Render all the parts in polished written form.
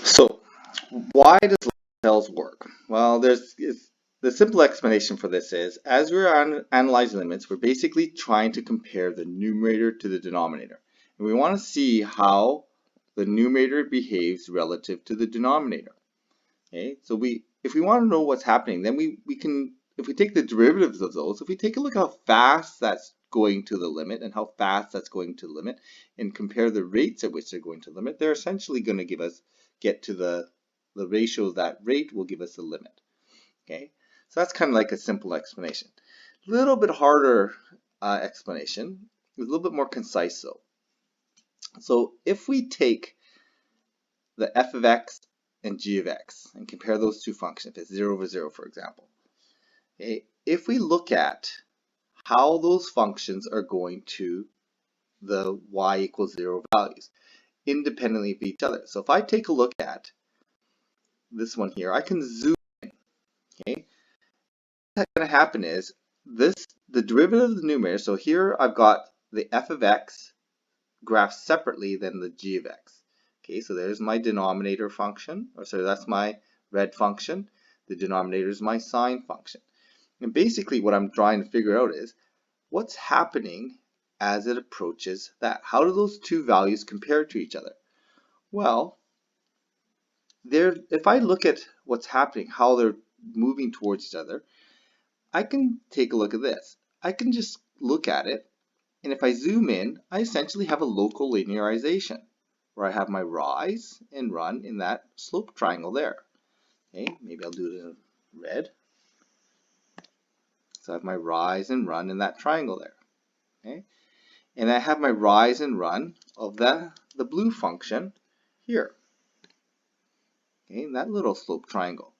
So, why does L'Hopital's work? Well, the simple explanation for this is, as we're analyzing limits, we're basically trying to compare the numerator to the denominator. And we want to see how the numerator behaves relative to the denominator. Okay, so if we want to know what's happening, then we can, if we take the derivatives of those, if we take a look how fast that's going to the limit and how fast that's going to the limit, and compare the rates at which they're going to the limit, they're essentially going to get to the ratio of that rate will give us the limit. Okay, so that's kind of like a simple explanation. A little bit harder explanation, a little bit more concise though. So if we take the f of x and g of x and compare those two functions, if it's 0 over 0 for example, okay, if we look at how those functions are going to the y equals 0 values independently of each other. So if I take a look at this one here, I can zoom in. Okay, what's going to happen is the derivative of the numerator. So here I've got the f of x graphed separately than the g of x. Okay, so there's my denominator function, or sorry, that's my red function. The denominator is my sine function. And basically what I'm trying to figure out is what's happening as it approaches that. How do those two values compare to each other? Well, if I look at what's happening, how they're moving towards each other, I can take a look at this. I can just look at it, and if I zoom in, I essentially have a local linearization where I have my rise and run in that slope triangle there. Okay, maybe I'll do it in red. So I have my rise and run in that triangle there. Okay, and I have my rise and run of the blue function here. Okay, in that little slope triangle.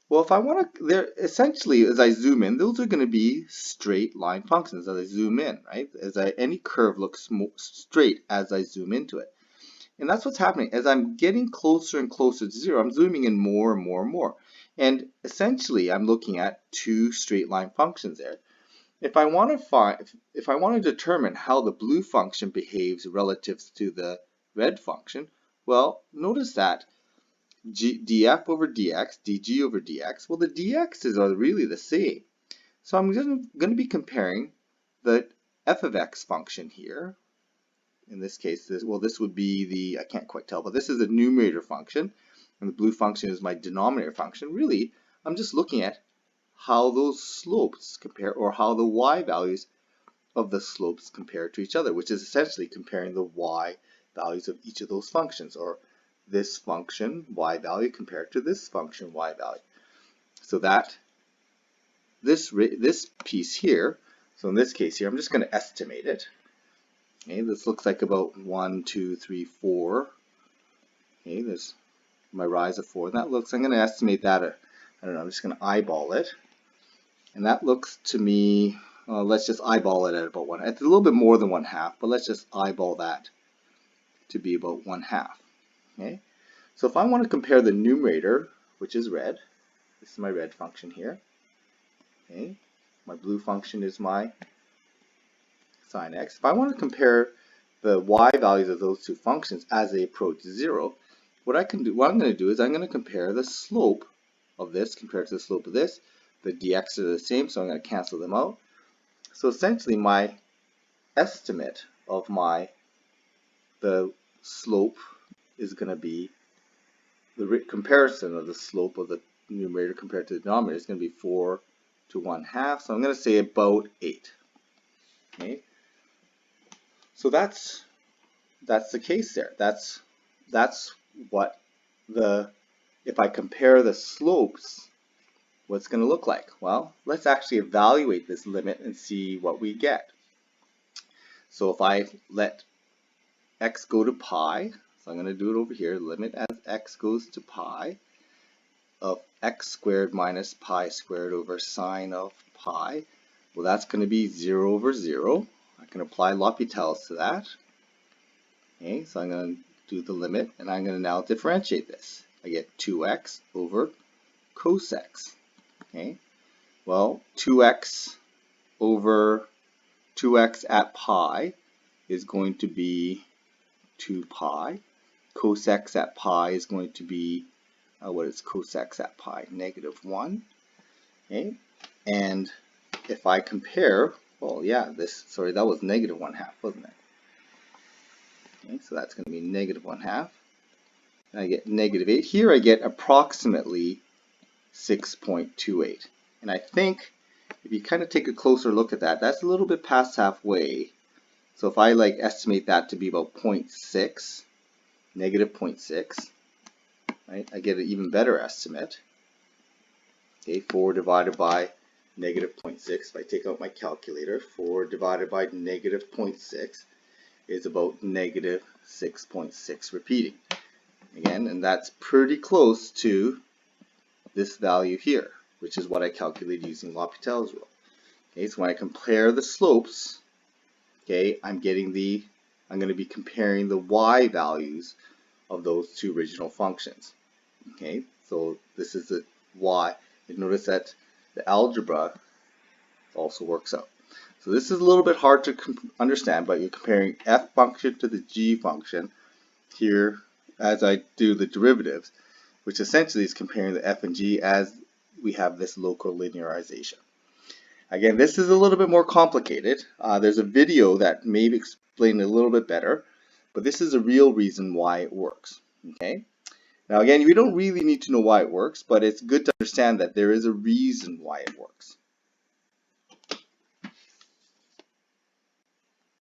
Well, if I want to, they're essentially, as I zoom in, those are going to be straight line functions as I zoom in, right? Any curve looks straight as I zoom into it. And that's what's happening. As I'm getting closer and closer to zero, I'm zooming in more and more and more. And essentially, I'm looking at two straight line functions there. If I want to determine how the blue function behaves relative to the red function, well, notice that df over dx, dg over dx, well, the dx's are really the same. So I'm going to be comparing the f of x function here. In this case, this would be the, I can't quite tell, but this is the numerator function, and the blue function is my denominator function. Really, I'm just looking at how those slopes compare, or how the y values of the slopes compare to each other, which is essentially comparing the y values of each of those functions, or this function y value compared to this function y value. So that this piece here, so in this case here, I'm just going to estimate it. Okay, this looks like about 1, 2, 3, 4. Okay, there's my rise of 4. That looks, I'm going to estimate that, I don't know, I'm just going to eyeball it. And that looks to me, let's just eyeball it at about 1. It's a little bit more than 1/2, but let's just eyeball that to be about 1/2. Okay, so if I want to compare the numerator, which is red, this is my red function here. Okay, my blue function is my sine x. If I want to compare the y values of those two functions as they approach 0, what I'm going to do is I'm going to compare the slope of this compared to the slope of this. The dx are the same, so I'm going to cancel them out. So essentially my estimate of the slope is going to be the comparison of the slope of the numerator compared to the denominator is going to be 4 to 1/2. So I'm going to say about 8. Okay. So that's the case there. That's what if I compare the slopes, what's going to look like. Well, let's actually evaluate this limit and see what we get. So if I let x go to pi, so I'm going to do it over here, limit as x goes to pi of x squared minus pi squared over sine of pi. Well, that's going to be 0 over 0. I can apply L'Hopital's to that. Okay, so I'm going to do the limit, and I'm going to now differentiate this. I get 2x over cos x. Okay, well, 2x over 2x at pi is going to be 2 pi. cos x at pi is going to be, what is cos x at pi? -1. Okay, and if I compare, well, yeah, sorry, that was -1/2, wasn't it? Okay, so that's going to be -1/2. And I get -8. Here I get approximately 6.28. And I think if you kind of take a closer look at that, that's a little bit past halfway. So if I estimate that to be about 0.6, -0.6, right, I get an even better estimate. Okay, 4 divided by -0.6. If I take out my calculator, 4 divided by -0.6 is about -6.6 repeating. Again, and that's pretty close to this value here, which is what I calculated using L'Hopital's rule. Okay, so when I compare the slopes, okay, I'm going to be comparing the y values of those two original functions. Okay, so this is the y. And notice that the algebra also works out. So this is a little bit hard to understand, but you're comparing f function to the g function here as I do the derivatives, which essentially is comparing the f and g as we have this local linearization. Again, this is a little bit more complicated. There's a video that may explain it a little bit better, but this is a real reason why it works. Okay. Now again, we don't really need to know why it works, but it's good to understand that there is a reason why it works.